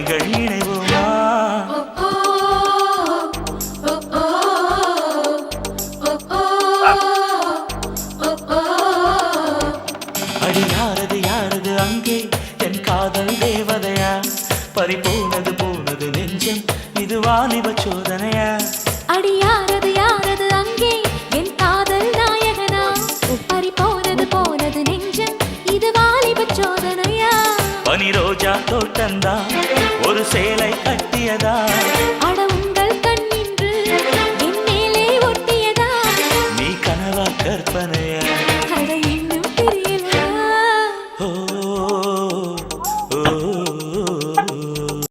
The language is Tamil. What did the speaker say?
கண்கள் இணைவோமா அடி யாரது யாரது அங்கே என் காதல் தேவதையா பறிபோனது போனது நெஞ்சம் இது வாலிப சோதனையா அடி யாரது யாரது அங்கே என் காதல் நாயகனா பறிபோனது போனது நெஞ்சம் இது வாலிப சோதனையா பனி ரோஜா தோட்டந்தா ஒரு சேலை கட்டியதா